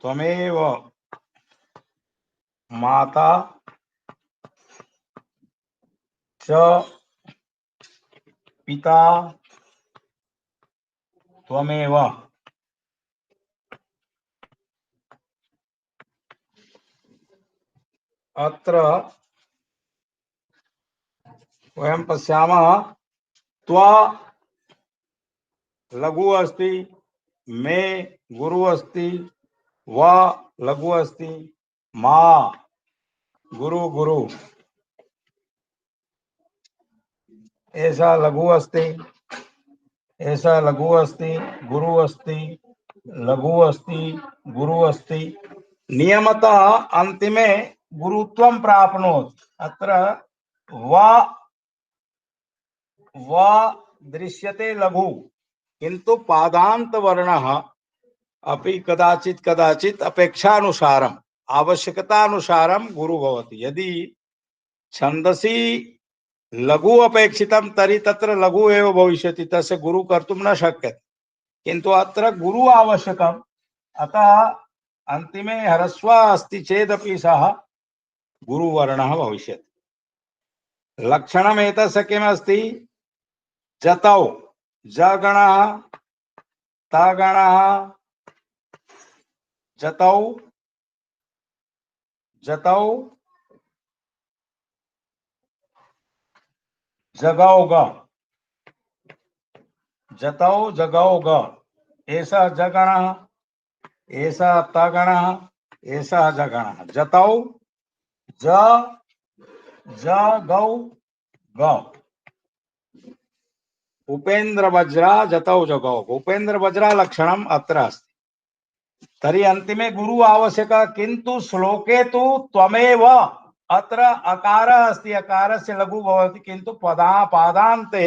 त्वमेव माता च पिता त्वमेव। अत्र वयं पश्यामः त्वा लघु अस्ति, मे गुरु अस्ति, वा लघु अस्ति, मा गुरु गुरु ऐसा लघु अस्ति, ऐसा लघु अस्ति, गुरु अस्ति, लघु अस्ति, गुरु अस्ति। नियमतः अंतिमे गुरुत्वं प्राप्नोति। अत्र वा दृश्यते लघु, किंतु पादांत वर्णः अपि कदाचित् अपेक्षानुसारम् आवश्यकतानुसारं गुरु भवति। यदि छन्दसि लघु अपेक्षितं तर्हि तत्र लघु एव भविष्यति, तस्य गुरु कर्तुं न शक्यते। किंतु अत्र गुरु आवश्यकम्, अतः अन्तिमे ह्रस्व अस्ति चेदपि सः गुरुवर्णः भविष्यति। लक्षणम् एतस्य किमस्ति। जतौ जगणः तगणः जतौ जतौ जगौग जतौ जगौग एषः जगणः, एषः तगणः, एषः जगणः। जतौ ज ज गौ गौ उपेन्द्र वज्रा जतौ जगौ उपेन्द्र वज्रा लक्षणम अत्र अस्ति तर्हि अन्तिमे गुरु आवश्यक किन्तु श्लोके तु त्वमेव अत्र अकारः अस्ति अकारस्य लघु भवति किन्तु पादान्ते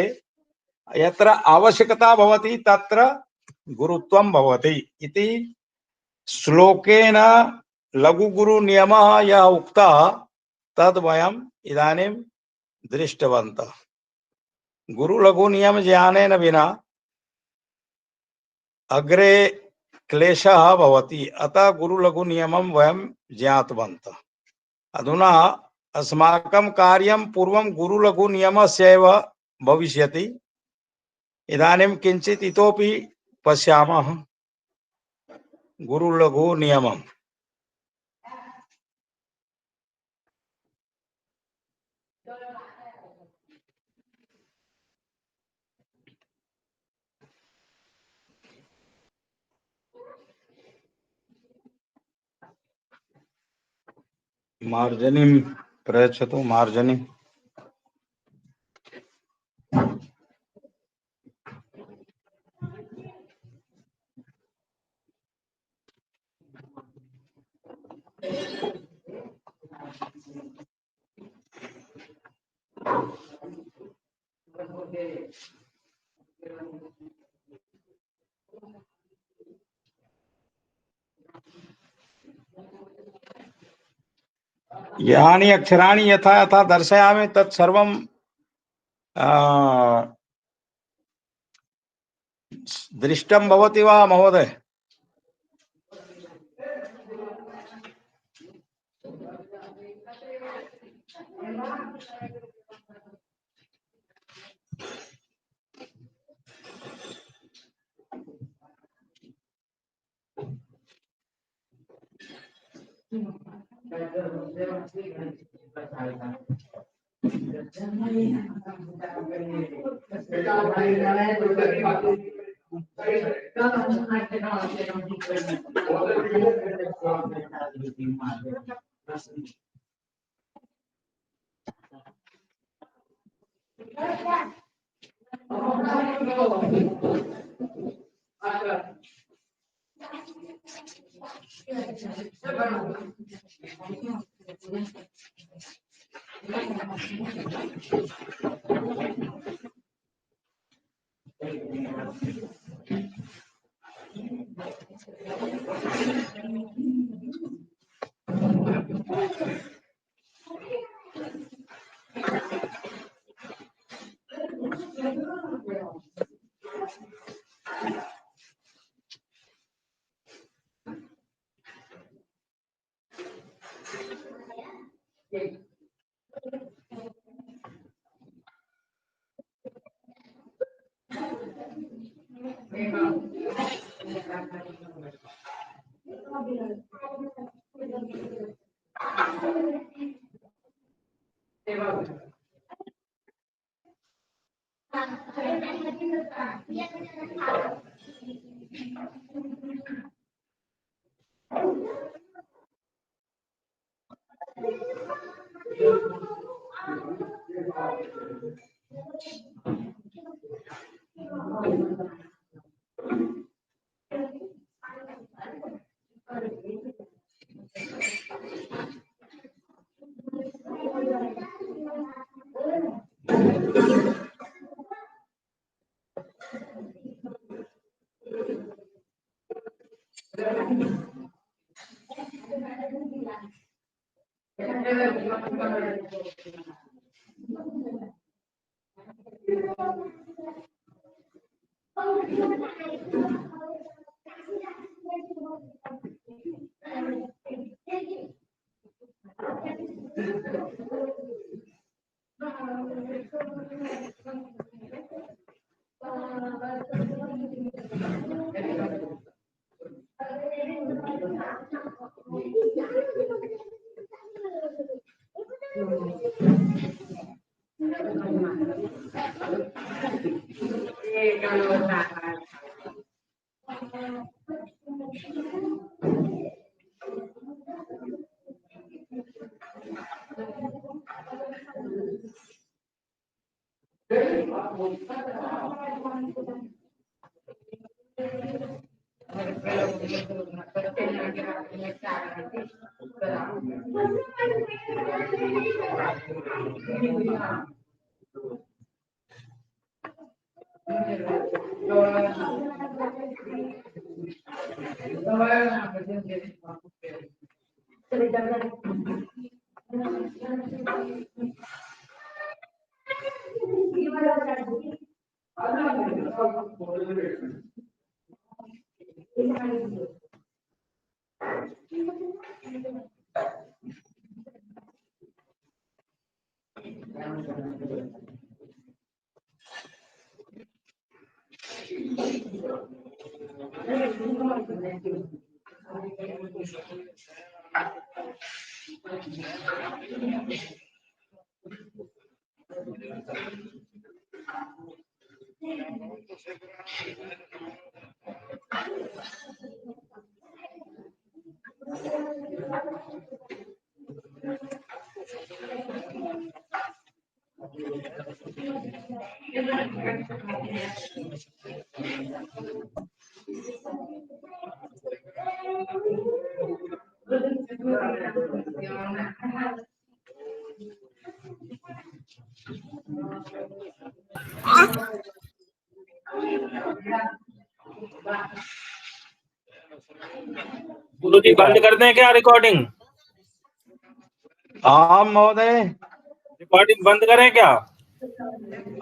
यत्र आवश्यकता भवति तत्र गुरुत्वं भवति इति श्लोकेन लघु गुरु नियमः यः उक्तः तद् वयम् इदानीं दृष्टवन्तः गुरु लघु नियम ज्ञानेन विना अग्रे क्लेशः भवति अतः गुरु लघु नियमं वयं ज्ञातवन्तः अधुना अस्माकं कार्यं पूर्वं गुरु लघु नियमस्य एव भविष्यति इदानीं किञ्चित् इतोपि पश्यामः गुरु लघु नियमम् मार्जनीं प्रयच्छतु मार्जनी यानि अक्षराणि यथा यथा दर्शयामि तत् सर्वं दृष्टं भवति वा महोदय? गुरु जी बंद कर दें क्या रिकॉर्डिंग? हाँ महोदय। रिकॉर्डिंग बंद करें क्या?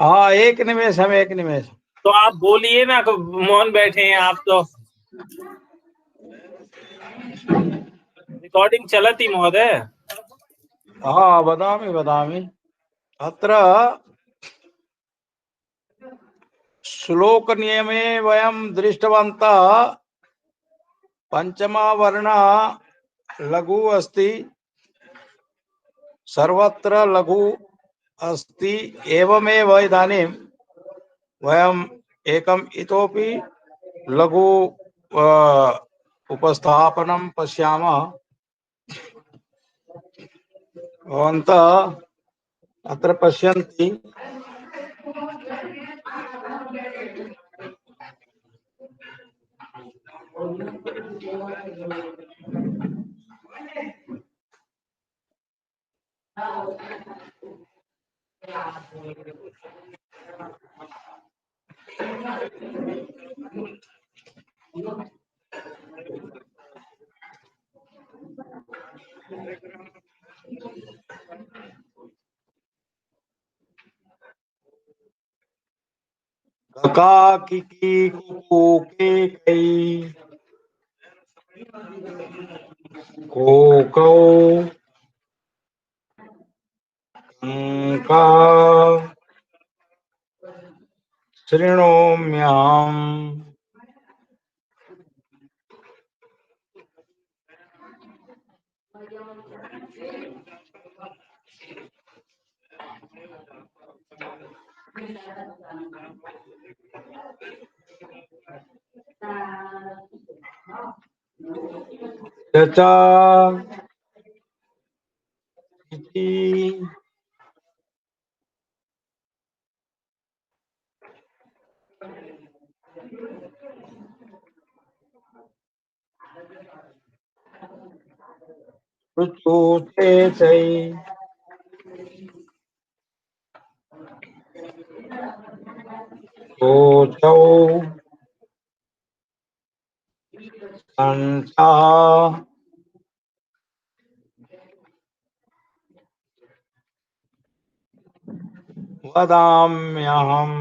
हाँ, एक निमेष हम, एक निमेष। तो आप बोलिए ना, मौन बैठे हैं आप तो। रिकॉर्डिंग चलती महोदय। हाँ, वदामि वदामि। अत्र श्लोक नियमे वयं दृष्टवन्तः पंचमा वर्ण लघु अस्ति, सर्वत्र लघु अस्ति। एवमेव इदानीं वयम् एकम् इतोपि लघु उपस्थापनं पश्यामः। भवन्तः अत्र पश्यन्ति। कका किकी कुकू के कई को कौ का शृणोम्यहम्। चचा इति ऋतुते चै कोचौ संसाः वदाम्यहम्।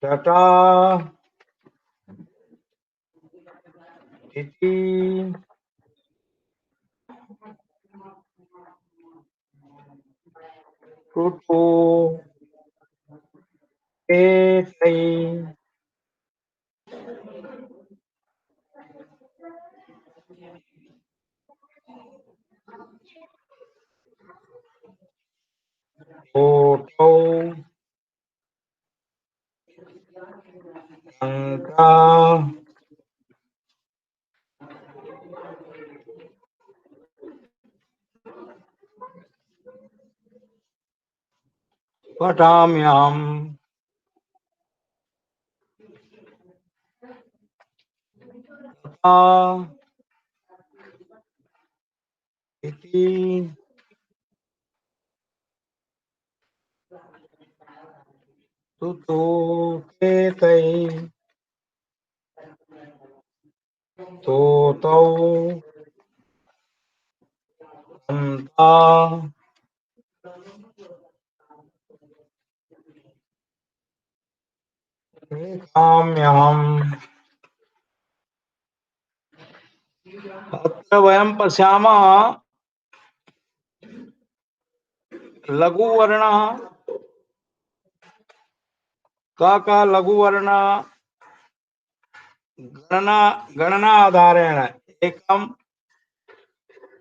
तथा इति कृतो एतै ओटौ अंका पठाम्यहम् तथा इति तुतो केतै तोतौ अन्ता खाम्यहम्। अत्र वयं पश्यामः लघुवर्णः का लघुवर्ण गणना आधारेण एकम्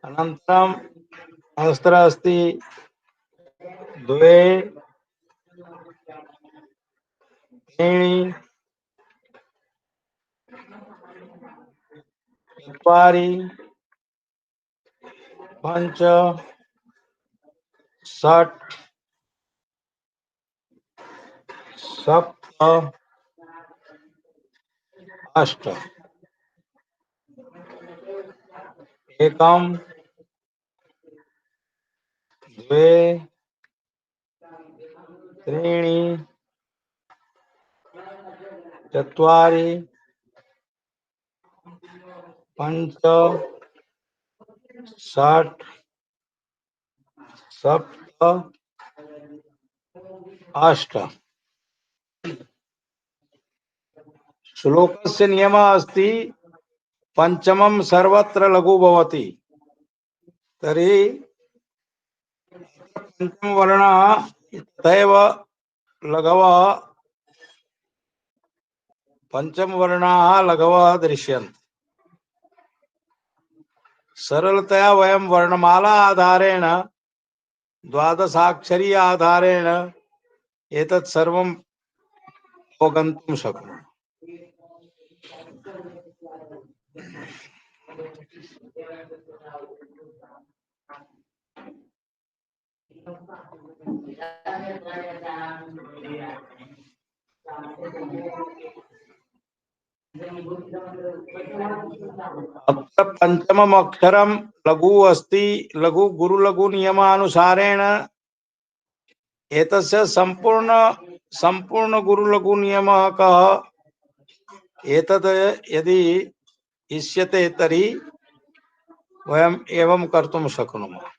अनन्तरम् अत्र अस्ति द्वे त्रीणि चत्वारि पञ्च षट् सप्त अष्ट एकम् द्वे त्रीणि चत्वारि पञ्च षट् सप्त अष्ट। श्लोकस्य नियमः अस्ति पंचमं सर्वत्र लघु भवति। तर्हि पंचम वर्णः तथैव लघवः पंचम वर्णाः लघवः दृश्यन्ते। सरलतया वयं वर्णमाला आधारेण द्वादशाक्षरी आधारेण एतत् सर्वं अवगन्तुं शक्नुमः। अत्र पंचमम् अक्षरं लघु अस्ति। लघु गुरुलघु नियमानुसारेण एतस्य संपूर्ण गुरुलघु नियमः कः? एतद् यदि इष्यते तर्हि वयम् एवं कर्तुं शक्नुमः।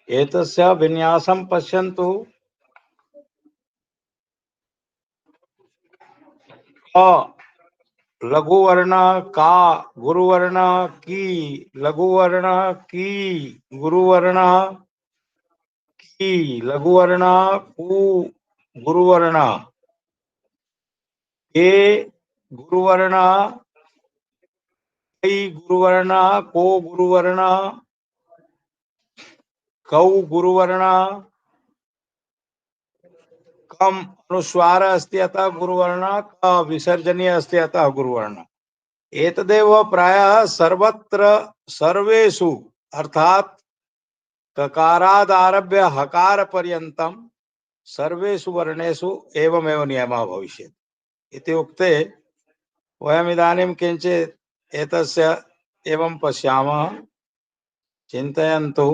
एतस्य विन्यासं पश्यन्तु। क लघुवर्ण का, गुरुवर्ण की, लघुवर्ण की, गुरुवर्ण ई लघुवर्ण कु गुरुवर्ण के गुरुवर्ण कई गुरुवर्ण को गुरुवर्ण कौ गुरुवर्ण कम अनुस्वार अस्ति अतः गुरुवर्ण क विसर्जनीय अस्ति अतः गुरुवर्ण एतदेव प्रायः सर्वत्र सर्वेषु अर्थात ककारादारभ्य हकार पर्यन्तं सर्वेषु वर्णेषु एवमेव नियमः भविष्यति इति उक्ते वयम् इदानीं किञ्चित् एतस्य एवं पश्यामः चिन्तयन्तु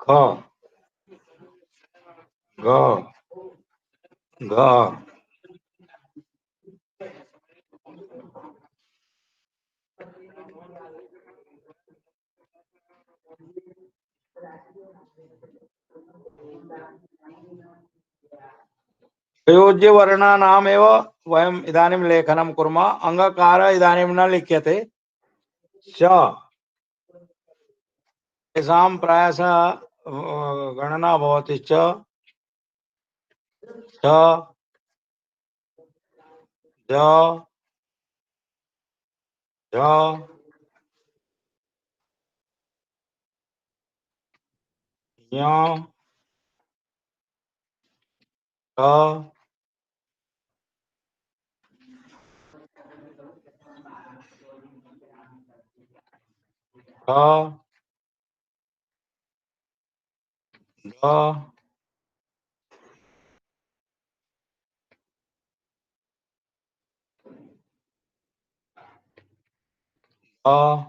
ख ग घ प्रयोज्यवर्णानामेव वयम् इदानीं लेखनं कुर्मः अङ्गकार इदानीं न लिख्यते च तेषां प्रायशः गणना भवति च छ ज झ ञ ठ ठ ढ ढ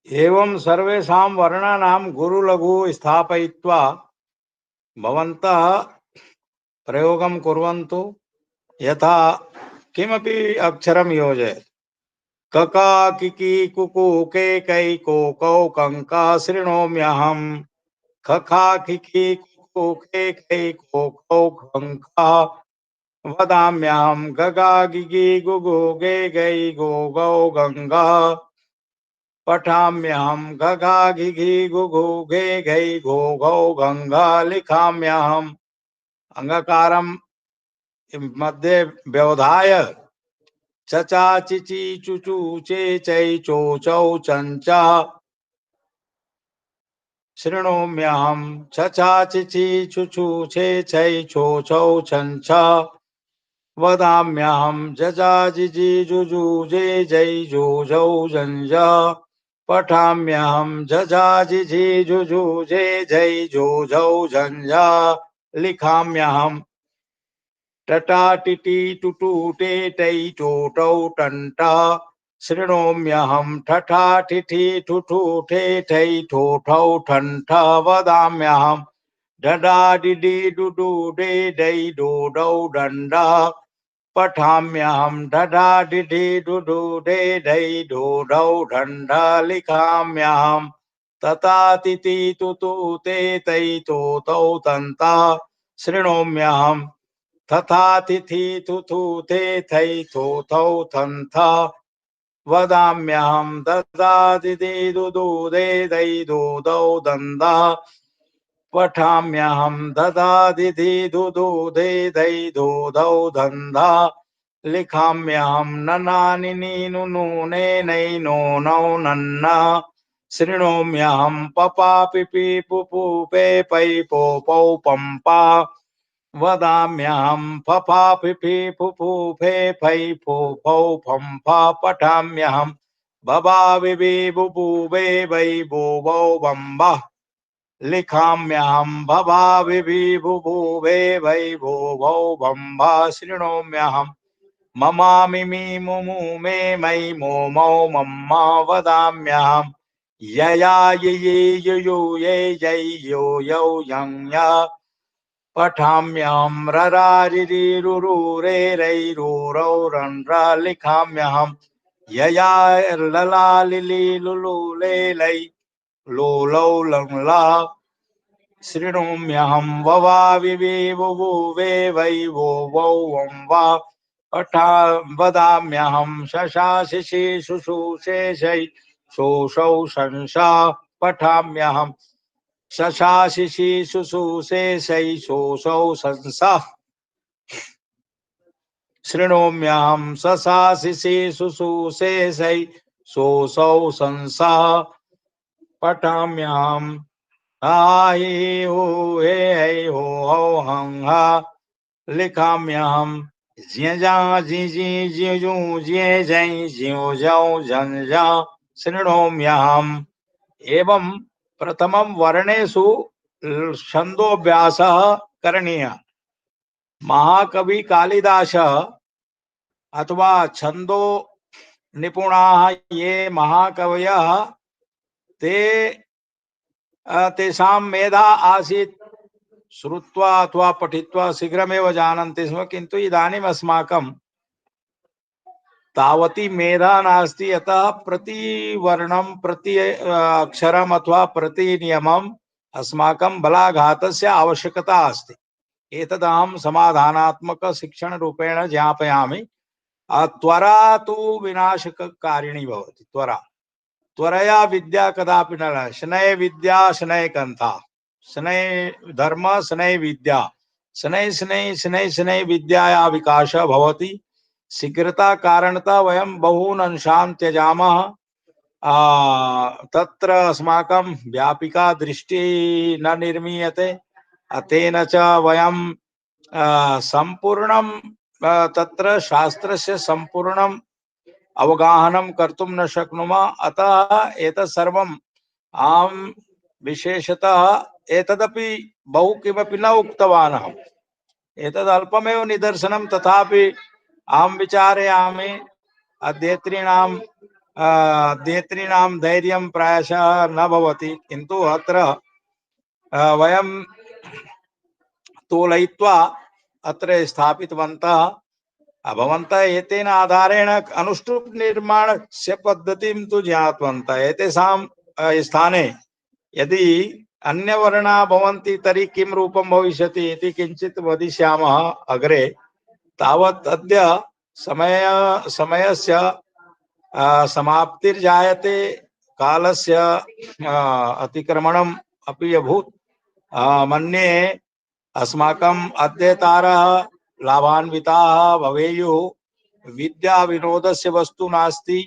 एवं सर्वेषां वर्णानां गुरुलघु स्थापयित्वा भवन्तः प्रयोगं कुर्वन्तु यथा किमपि अक्षरं योजयतु कका किकी कुकु के कै को कौ कंका शृणोम्यहम् खखा किकी कुकु के कै को कौ कंका वदाम्यहम् गगा गिगी गुगु गे गै गो गौ गंगा पठाम्यहम् गगा गिगी गुगु गे गै गो गौ गंगा लिखाम्यहम् अंगकारं मध्ये व्यवधाय चचा चिची चुचू चे चै चोचौ चंचा शृणोम्यहं चचा चिची चुचू चे चै चोचौ चंचा वदाम्यहं जजा जिजी जुजु जे जै जोजौ जंजा पठाम्यहं जजा जिजी जुजु जे जै जोजौ जंजा लिखाम्यहं टटा टिटी टुटू टे टै टोटौ टंटा शृणोम्यहं ठठा ठिठी ठुठु ठे ठै ठोठौ ठंठा वदाम्यहं डडा डिडी डुडू डे डै डोडौ डंडा पठाम्यहं डडा डिडी डुडू डे डै डोडौ डंडा लिखाम्यहं तता तिति तुतु ते तै तोतौ तंता शृणोम्यहं तथा तिथि तुथु ते थै थोथौ थंथा वदाम्यहं ददा दिदि दुदु दे दै दोदौ दंदा पठाम्यहं ददा दिदि दुदु दे दै दोदौ दंधा लिखाम्यहं नना निनी नुनु ने नै नो नौ नन्ना शृणोम्यहं पपा पिपि पुपु पे पै पो पौ पंपा वदाम्यहं फफा फिफि फुफु फे फै फो फौ फंफा पठाम्यहं बबा बिबि बुबु बे बै बो बौ बम्बा लिखाम्यहं भबा बिबि बुबु बे बै बो बौ बम्बा शृणोम्यहं ममा मिमि मुमु मे मै मो मौ मम्मा वदाम्यहं यया ययि युयु ये यै यो यौ यं या पठाम्यहं ररारिरि रुरु रे रै रो रौ रन् रा लिखाम्यहं यया लला लिलि लुलु ले लै लो लौ लं ला शृणोम्यहं ववा विवि वुवु वे वै वो वौ वं वा पठा वदाम्यहं शशा शिशि शुशु शेषै शोषौ शंसा पठाम्यहं शशा शिशि शुशु शेषै शोषौ शंसा शृणोम्यहं शशा शिशि शुशु शेषै शोषौ शंसा पठाम्यहं हाहि हो हे है हो हौ हं हा लिखाम्यहं ज्ञजा जिजि जिजु ज्ये जै ज्यो जौ झं झा शृणोम्यहम् एवं प्रथमं वर्णेषु छन्दोऽभ्यासः करणीयः। महाकवि कालिदासः अथवा छन्दो निपुणाः ये महाकवयः ते तेषां मेधा आसीत् श्रुत्वा अथवा पठित्वा शीघ्रमेव जानन्ति स्म, किन्तु इदानीम् अस्माकं तावती मेधा नास्ति, अतः प्रतिवर्णं प्रति अक्षरम् अथवा प्रति नियमम् अस्माकं बलाघातस्य आवश्यकता अस्ति। एतदहं समाधानात्मक शिक्षण रूपेण ज्ञापयामि। त्वरा तु विनाशकारिणी भवति। त्वरया विद्या कदापि न लभ्यते। शनैः विद्या शनैः ग्रन्था, शनैः धर्म शनैः विद्या, शनैः शनैः शनैः शनैः विद्यायाः विकासः भवति। शीघ्रता कारणतः वयं बहून् अंशान् त्यजामः। तत्र अस्माकं व्यापिका दृष्टिः न निर्मीयते। तेन च वयं संपूर्णं तत्र शास्त्रस्य संपूर्णं अवगाहनं कर्तुं न शक्नुमः। अतः एतत् सर्वम् अहं विशेषतः एतदपि बहु किमपि न उक्तवान् अहम्। एतद् अल्पमेव निदर्शनं, तथापि अहं विचारयामि अध्येतॄणां धैर्यं प्रायशः न भवति, किन्तु अत्र वयं तोलयित्वा अत्र स्थापितवन्तः। भवन्तः एतेन आधारेण अनुष्टुप् निर्माणस्य पद्धतिं तु ज्ञातवन्तः। एतेषां स्थाने यदि अन्यवर्णाः भवन्ति तर्हि किं रूपं भविष्यति इति किञ्चित् वदिष्यामः अग्रे। तावत् अद्य समयस्य समाप्तिर्जायते, कालस्य अतिक्रमणम् अपि अभूत्। मन्ये अस्माकम् अध्येतारः लाभान्विताः भवेयुः। विद्या विनोदस्य वस्तु नास्ति